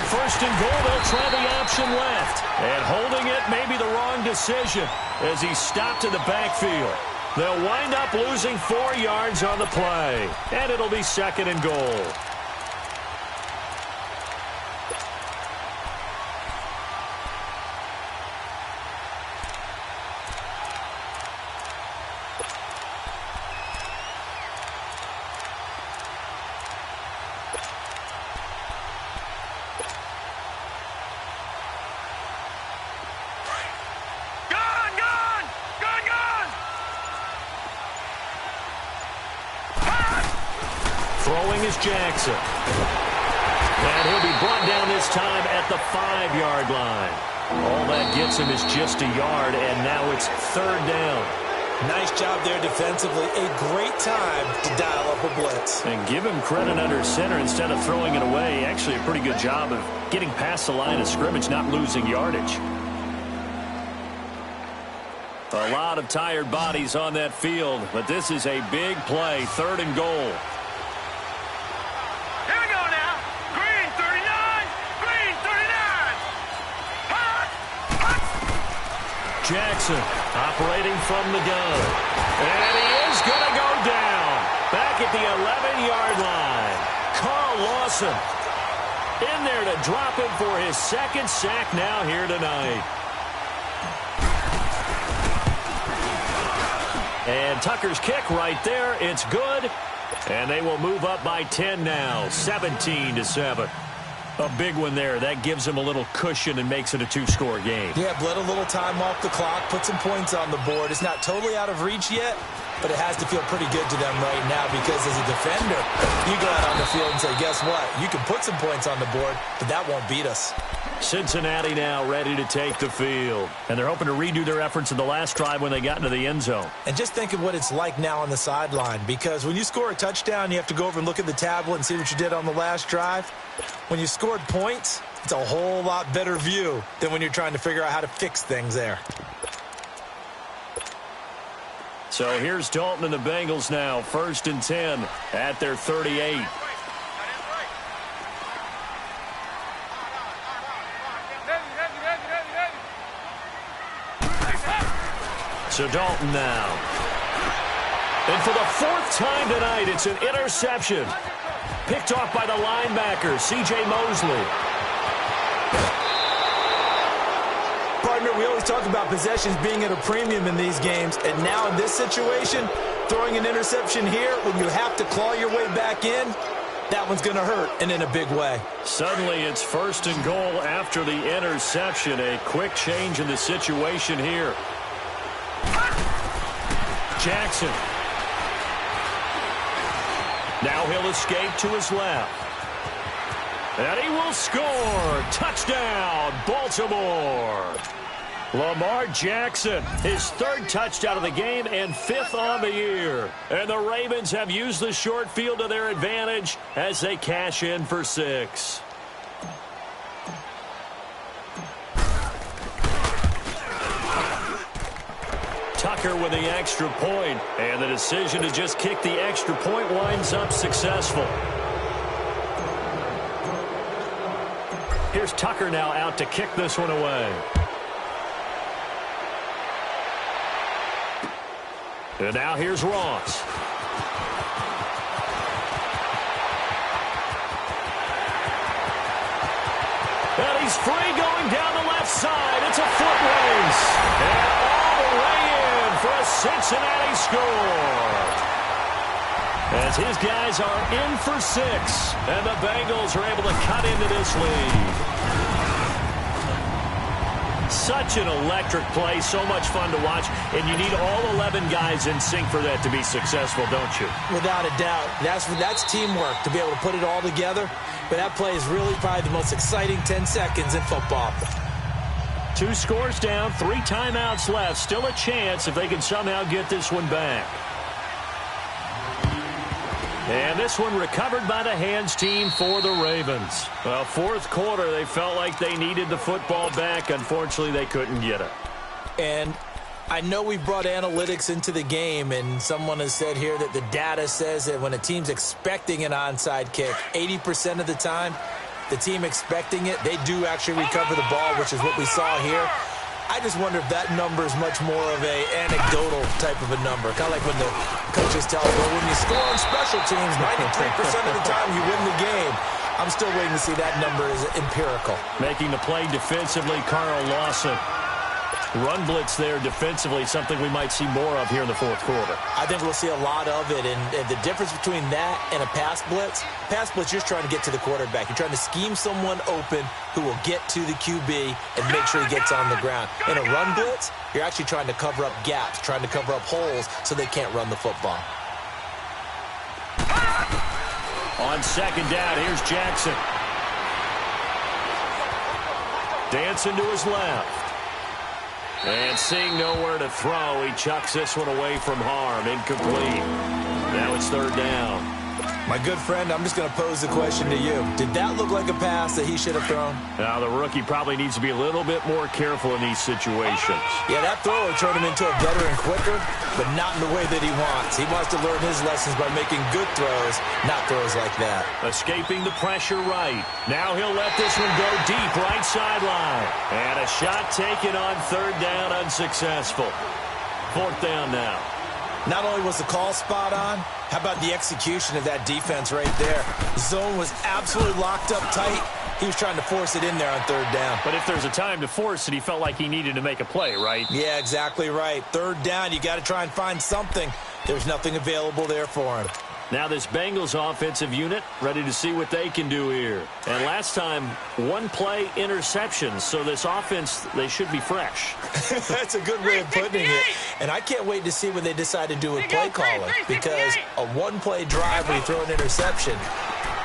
First and goal, they'll try the option left. And holding it may be the wrong decision as he stopped in the backfield. They'll wind up losing 4 yards on the play. And it'll be 2nd and goal. Throwing is Jackson. And he'll be brought down this time at the 5-yard line. All that gets him is just a yard, and now it's 3rd down. Nice job there defensively. A great time to dial up a blitz. And give him credit under center instead of throwing it away. Actually, a pretty good job of getting past the line of scrimmage, not losing yardage. A lot of tired bodies on that field, but this is a big play, 3rd and goal. Here we go now. Green 39. Green 39. Hot. Hot. Jackson operating from the gun. And he is going to go down. Back at the 11-yard line. Carl Lawson in there to drop him for his 2nd sack now here tonight. And Tucker's kick right there. It's good. And they will move up by 10 now, 17-7. A big one there. That gives them a little cushion and makes it a 2-score game. Yeah, bled a little time off the clock, put some points on the board. It's not totally out of reach yet, but it has to feel pretty good to them right now because as a defender, you go out on the field and say, guess what? You can put some points on the board, but that won't beat us. Cincinnati now ready to take the field. And they're hoping to redo their efforts in the last drive when they got into the end zone. And just think of what it's like now on the sideline, because when you score a touchdown, you have to go over and look at the tablet and see what you did on the last drive. When you scored points, it's a whole lot better view than when you're trying to figure out how to fix things there. So here's Dalton and the Bengals now, 1st and 10 at their 38. So Dalton now. And for the 4th time tonight, it's an interception. Picked off by the linebacker, C.J. Mosley. Partner, we always talk about possessions being at a premium in these games, and now in this situation, throwing an interception here when you have to claw your way back in, that one's going to hurt, and in a big way. Suddenly it's 1st and goal after the interception. A quick change in the situation here. Jackson. Now he'll escape to his left. And he will score. Touchdown, Baltimore. Lamar Jackson, his 3rd touchdown of the game and 5th on the year. And the Ravens have used the short field to their advantage as they cash in for 6. Tucker with the extra point, and the decision to just kick the extra point winds up successful. Here's Tucker now out to kick this one away. And now here's Ross. And he's free going down the left side. It's a foot race. And all the way in for a Cincinnati score. As his guys are in for 6. And the Bengals are able to cut into this lead. Such an electric play, so much fun to watch, and you need all 11 guys in sync for that to be successful, don't you? Without a doubt. That's teamwork, to be able to put it all together. But that play is really probably the most exciting 10 seconds in football. 2 scores down, 3 timeouts left. Still a chance if they can somehow get this one back. And this one recovered by the hands team for the Ravens. Well, 4th quarter, they felt like they needed the football back. Unfortunately, they couldn't get it. And I know we brought analytics into the game, and someone has said here that the data says that when a team's expecting an onside kick, 80% of the time, the team expecting it, they do actually recover the ball, which is what we saw here. I just wonder if that number is much more of a anecdotal type of a number. Kind of like when the coaches tell us, well, when you score on special teams, 93% of the time you win the game. I'm still waiting to see that number is empirical. Making the play defensively, Carl Lawson. Run blitz there defensively, something we might see more of here in the 4th quarter. I think we'll see a lot of it, and the difference between that and a pass blitz, you're just trying to get to the quarterback. You're trying to scheme someone open who will get to the QB and make sure he gets on the ground. In a run blitz, you're actually trying to cover up gaps, trying to cover up holes so they can't run the football. On 2nd down, here's Jackson. Dancing to his left. And seeing nowhere to throw, he chucks this one away from harm. Incomplete. Now it's third down. My good friend, I'm just going to pose the question to you. Did that look like a pass that he should have thrown? Now, the rookie probably needs to be a little bit more careful in these situations. Yeah, that throw will turn him into a veteran quicker, but not in the way that he wants. He wants to learn his lessons by making good throws, not throws like that. Escaping the pressure right. Now he'll let this one go deep right sideline. And a shot taken on third down, unsuccessful. Fourth down now. Not only was the call spot on, how about the execution of that defense right there? The zone was absolutely locked up tight. He was trying to force it in there on third down. But if there's a time to force it, he felt like he needed to make a play, right? Yeah, exactly right. Third down, you got to try and find something. There's nothing available there for him. Now this Bengals offensive unit ready to see what they can do here. And last time, one-play interceptions, so this offense, they should be fresh. That's a good way of putting it. And I can't wait to see what they decide to do with play calling, because a one-play drive when you throw an interception,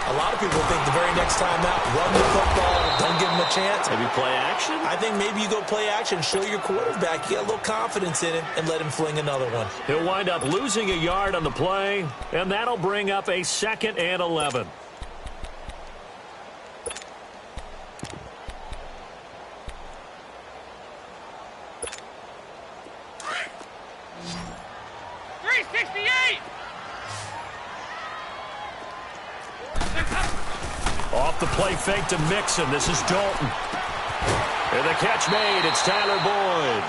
a lot of people think the very next time out, run the football, don't give them a chance. Maybe play action? I think maybe you go play action, show your quarterback, you get a little confidence in him, and let him fling another one. He'll wind up losing a yard on the play, and that'll bring up a 2nd and 11. Off the play fake to Mixon. This is Dalton. And the catch made. It's Tyler Boyd.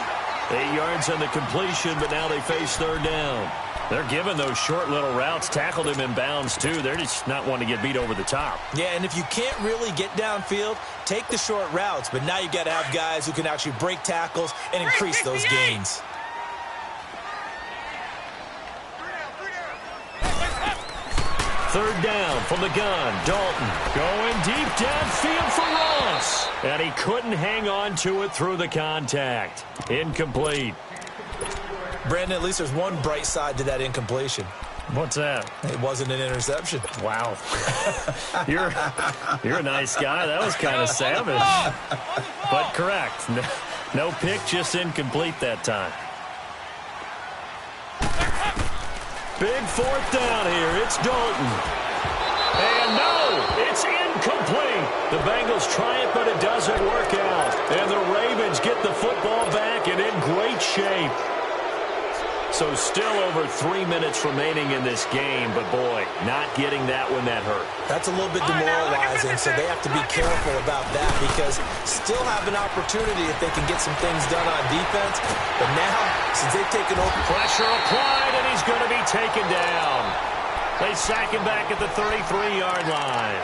8 yards on the completion, but now they face third down. They're giving those short little routes. Tackled him in bounds, too. They're just not wanting to get beat over the top. Yeah, and if you can't really get downfield, take the short routes. But now you got to have guys who can actually break tackles and increase those gains. Third down from the gun. Dalton going deep downfield for Ross. And he couldn't hang on to it through the contact. Incomplete. Brandon, at least there's one bright side to that incompletion. What's that? It wasn't an interception. Wow. You're a nice guy. That was kind of savage. But correct. No pick, just incomplete that time. Big fourth down here. It's Dalton. And no, it's incomplete. The Bengals try it, but it doesn't work out. And the Ravens get the football back and in great shape. So still over 3 minutes remaining in this game, but boy, not getting that one, that hurt. That's a little bit demoralizing, so they have to be careful about that because still have an opportunity if they can get some things done on defense. But now, since they've taken over... Pressure applied, and he's going to be taken down. They sack him back at the 33-yard line.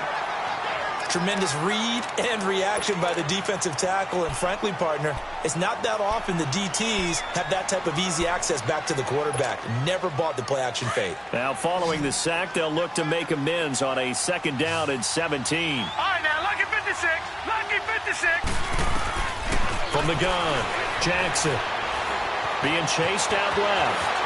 Tremendous read and reaction by the defensive tackle. And frankly, partner, it's not that often the DTs have that type of easy access back to the quarterback. Never bought the play-action fake. Now, following the sack, they'll look to make amends on a 2nd down and 17. All right, now, lucky 56. Lucky 56. From the gun, Jackson being chased out left.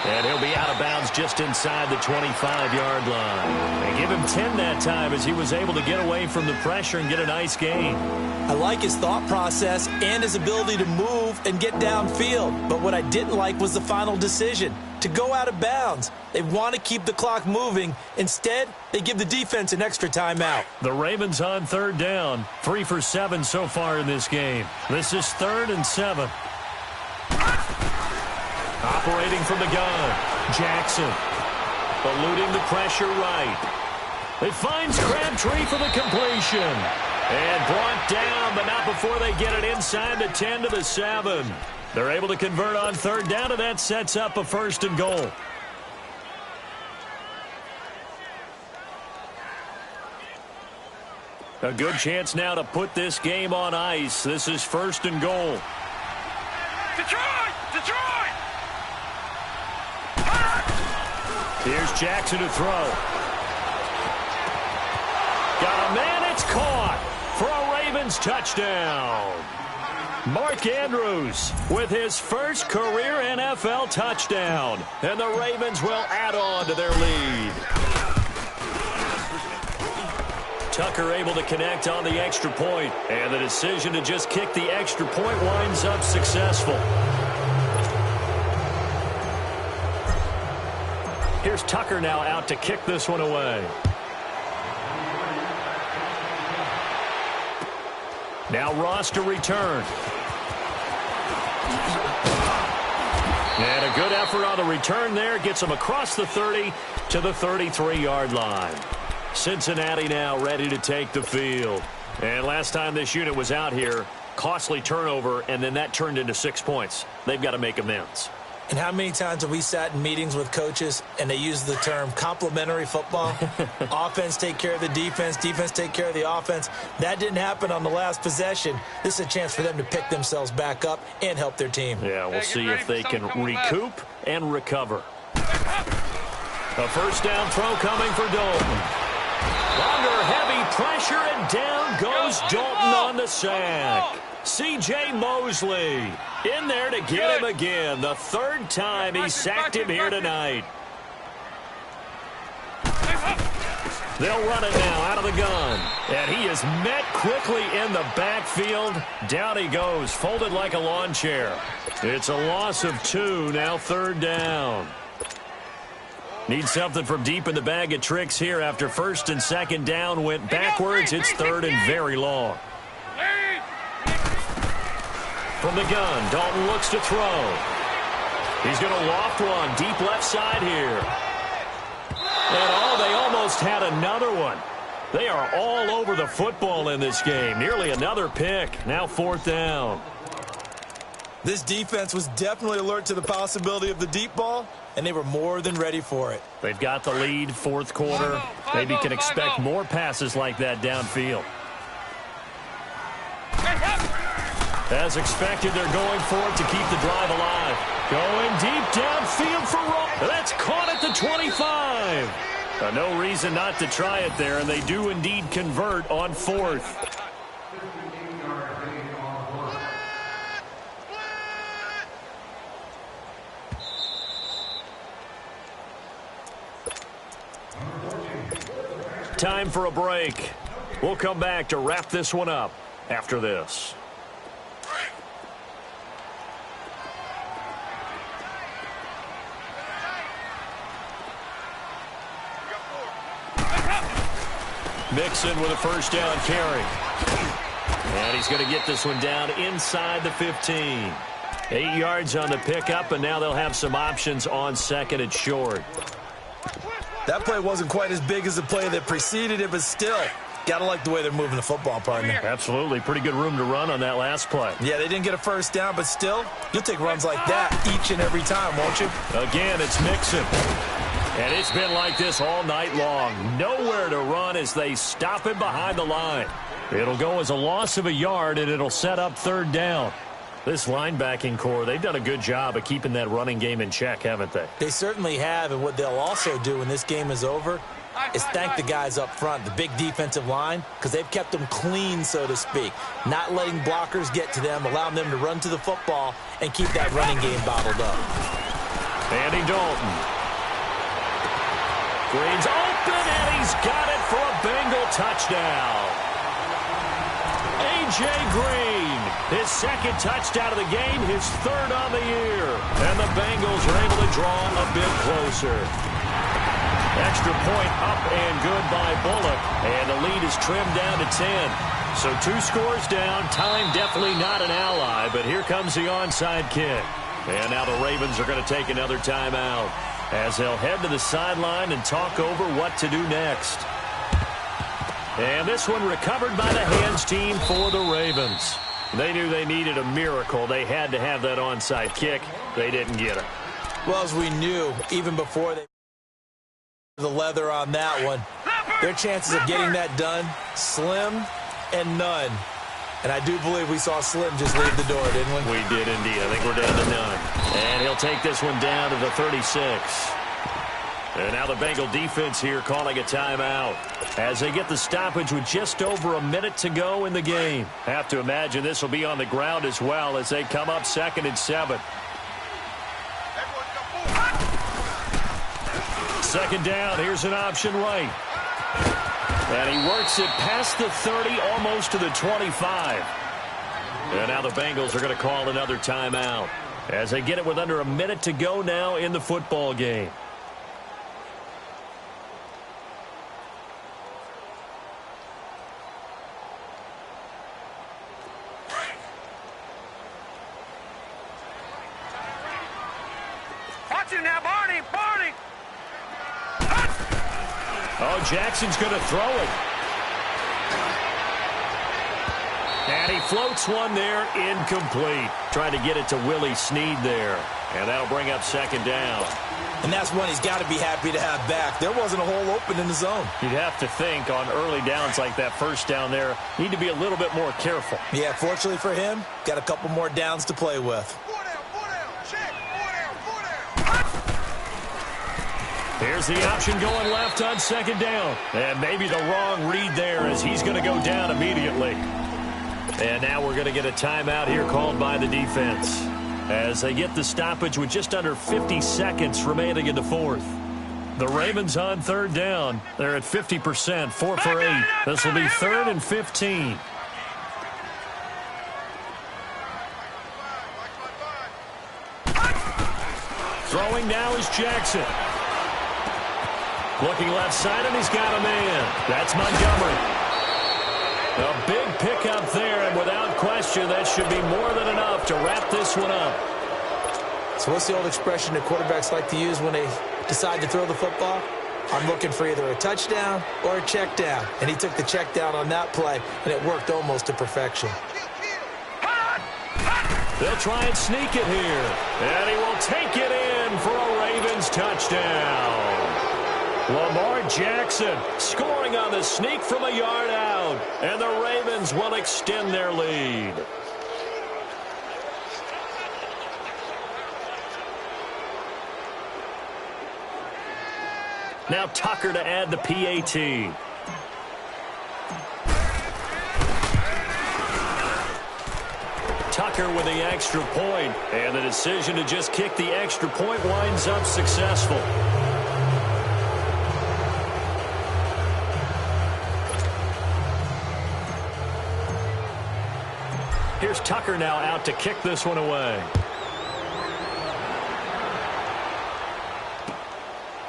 And he'll be out of bounds just inside the 25-yard line. They give him 10 that time as he was able to get away from the pressure and get a nice gain. I like his thought process and his ability to move and get downfield. But what I didn't like was the final decision, to go out of bounds. They want to keep the clock moving. Instead, they give the defense an extra timeout. The Ravens on third down, 3 for 7 so far in this game. This is 3rd and 7. Operating from the gun, Jackson, eluding the pressure right. It finds Crabtree for the completion. And brought down, but not before they get it inside the 10 to the 7. They're able to convert on third down, and that sets up a 1st and goal. A good chance now to put this game on ice. This is 1st and goal. Detroit! Detroit! Here's Jackson to throw. Got a man, it's caught for a Ravens touchdown. Mark Andrews with his first career NFL touchdown. And the Ravens will add on to their lead. Tucker able to connect on the extra point. And the decision to just kick the extra point winds up successful. Here's Tucker now out to kick this one away. Now Ross to return. And a good effort on the return there. Gets him across the 30 to the 33-yard line. Cincinnati now ready to take the field. And last time this unit was out here, costly turnover, and then that turned into 6 points. They've got to make amends. And how many times have we sat in meetings with coaches and they use the term complementary football? Offense take care of the defense, defense take care of the offense. That didn't happen on the last possession. This is a chance for them to pick themselves back up and help their team. Yeah, we'll see if they can recoup and recover. A first down throw coming for Dalton. Under heavy pressure, and down goes Dalton on the sack. C.J. Mosley in there to get him again. The third time he sacked him here tonight. They'll run it now out of the gun. And he is met quickly in the backfield. Down he goes, folded like a lawn chair. It's a loss of 2, now third down. Need something from deep in the bag of tricks here after first and second down went backwards. It's third and very long. From the gun, Dalton looks to throw. He's going to loft one deep left side here. And they almost had another one. They are all over the football in this game. Nearly another pick. Now fourth down. This defense was definitely alert to the possibility of the deep ball, and they were more than ready for it. They've got the lead, fourth quarter. Maybe can expect more passes like that downfield. As expected, they're going for it to keep the drive alive. Going deep downfield for Ross. That's caught at the 25. No reason not to try it there, and they do indeed convert on fourth. Time for a break. We'll come back to wrap this one up after this. Mixon with a first down carry. And he's going to get this one down inside the 15. 8 yards on the pickup, and now they'll have some options on second and short. That play wasn't quite as big as the play that preceded it, but still, got to like the way they're moving the football, partner. Absolutely. Pretty good room to run on that last play. Yeah, they didn't get a first down, but still, you'll take runs like that each and every time, won't you? Again, it's Mixon. And it's been like this all night long. Nowhere to run as they stop him behind the line. It'll go as a loss of a yard, and it'll set up third down. This linebacking core, they've done a good job of keeping that running game in check, haven't they? They certainly have, and what they'll also do when this game is over is thank the guys up front, the big defensive line, because they've kept them clean, so to speak. Not letting blockers get to them, allowing them to run to the football and keep that running game bottled up. Andy Dalton. Green's open, and he's got it for a Bengal touchdown. A.J. Green, his second touchdown of the game, his third on the year. And the Bengals are able to draw a bit closer. Extra point up and good by Bullock, and the lead is trimmed down to 10. So 2 scores down, time definitely not an ally, but here comes the onside kick. And now the Ravens are going to take another timeout as they'll head to the sideline and talk over what to do next. And this one recovered by the hands team for the Ravens. They knew they needed a miracle. They had to have that onside kick. They didn't get it. Well, as we knew, even before they the leather on that one, their chances of getting that done, slim and none. And I do believe we saw Slim just leave the door, didn't we? We did indeed. I think we're down to none. And he'll take this one down to the 36. And now the Bengal defense here calling a timeout as they get the stoppage with just over a minute to go in the game. Have to imagine this will be on the ground as well as they come up 2nd and 7. Second down, here's an option right. And he works it past the 30, almost to the 25. And now the Bengals are going to call another timeout as they get it with under a minute to go now in the football game. Watch it now, Barney! Barney! Oh, Jackson's going to throw it. And he floats one there, incomplete. Trying to get it to Willie Snead there. And that'll bring up second down. And that's one he's got to be happy to have back. There wasn't a hole open in the zone. You'd have to think on early downs like that first down there, need to be a little bit more careful. Yeah, fortunately for him, got a couple more downs to play with. Four down, check, four down. Here's the option going left on second down. And maybe the wrong read there as he's going to go down immediately. And now we're going to get a timeout here called by the defense as they get the stoppage with just under 50 seconds remaining in the fourth. The Ravens on third down. They're at 50%, 4 for 8. This will be 3rd and 15. Throwing now is Jackson. Looking left side, and he's got a man. That's Montgomery. A big pickup there, and without question, that should be more than enough to wrap this one up. So what's the old expression that quarterbacks like to use when they decide to throw the football? I'm looking for either a touchdown or a check down. And he took the check down on that play, and it worked almost to perfection. They'll try and sneak it here. And he will take it in for a Ravens touchdown. Lamar Jackson scoring on the sneak from a yard out. And the Ravens will extend their lead. Now Tucker to add the PAT. Tucker with the extra point. And the decision to just kick the extra point winds up successful. Here's Tucker now out to kick this one away.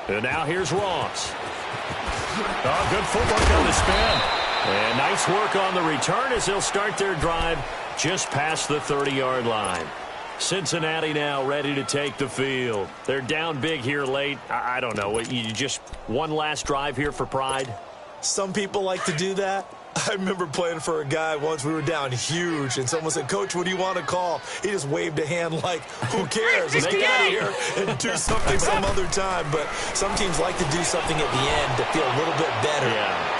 And now here's Ross. Oh, good footwork on the spin. And nice work on the return as they'll start their drive just past the 30-yard line. Cincinnati now ready to take the field. They're down big here late. I don't know. You just one last drive here for pride? Some people like to do that. I remember playing for a guy once. We were down huge, and someone said, "Coach, what do you want to call?" He just waved a hand like, who cares? Let's get out of here and do something some other time. But some teams like to do something at the end to feel a little bit better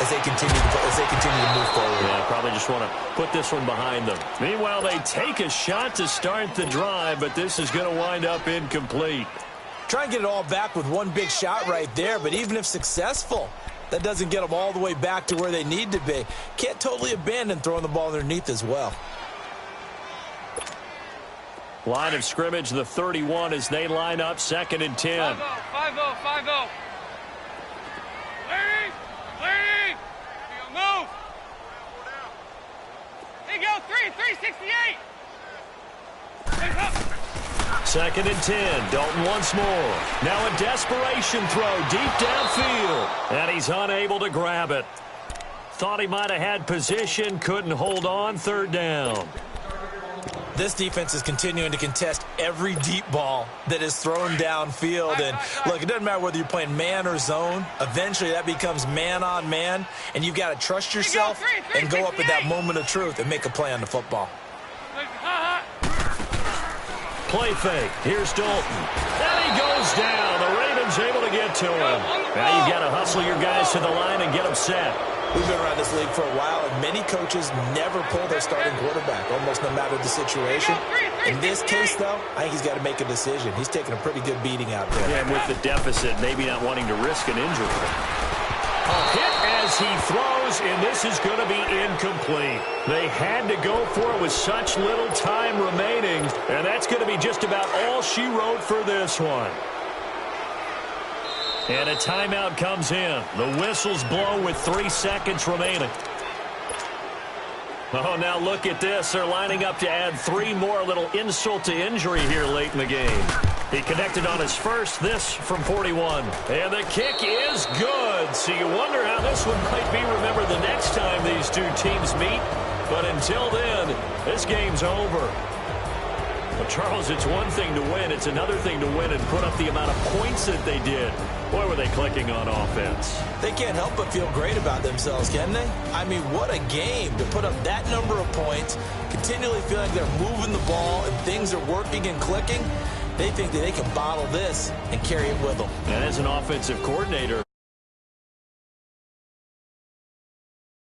as they continue to move forward. Yeah, probably just want to put this one behind them. Meanwhile, they take a shot to start the drive, but this is going to wind up incomplete. Try and get it all back with one big shot right there, but even if successful, that doesn't get them all the way back to where they need to be. Can't totally abandon throwing the ball underneath as well. Line of scrimmage, the 31 as they line up 2nd and 10. 5-0, 5-0. Lady! Move! There you go, 368! 2nd and 10. Dalton once more. Now a desperation throw deep downfield. And he's unable to grab it. Thought he might have had position. Couldn't hold on. 3rd down. This defense is continuing to contest every deep ball that is thrown downfield. And look, it doesn't matter whether you're playing man or zone. Eventually that becomes man on man. And you've got to trust yourself and go up at that moment of truth and make a play on the football. Play fake. Here's Dalton. And he goes down. The Ravens able to get to him. Now you've got to hustle your guys to the line and get them set. We've been around this league for a while, and many coaches never pull their starting quarterback, almost no matter the situation. In this case, though, I think he's got to make a decision. He's taking a pretty good beating out there. Yeah, and with the deficit, maybe not wanting to risk an injury. A hit as he throws, and this is going to be incomplete. They had to go for it with such little time remaining, and that's going to be just about all she wrote for this one. And a timeout comes in. The whistles blow with 3 seconds remaining. Oh, now look at this. They're lining up to add 3 more. A little insult to injury here late in the game. He connected on his first, this from 41. And the kick is good. So you wonder how this one might be remembered the next time these two teams meet. But until then, this game's over. Well, Charles, it's one thing to win. It's another thing to win and put up the amount of points that they did. Boy, were they clicking on offense. They can't help but feel great about themselves, can they? I mean, what a game to put up that number of points, continually feeling they're moving the ball and things are working and clicking. They think that they can bottle this and carry it with them. And as an offensive coordinator,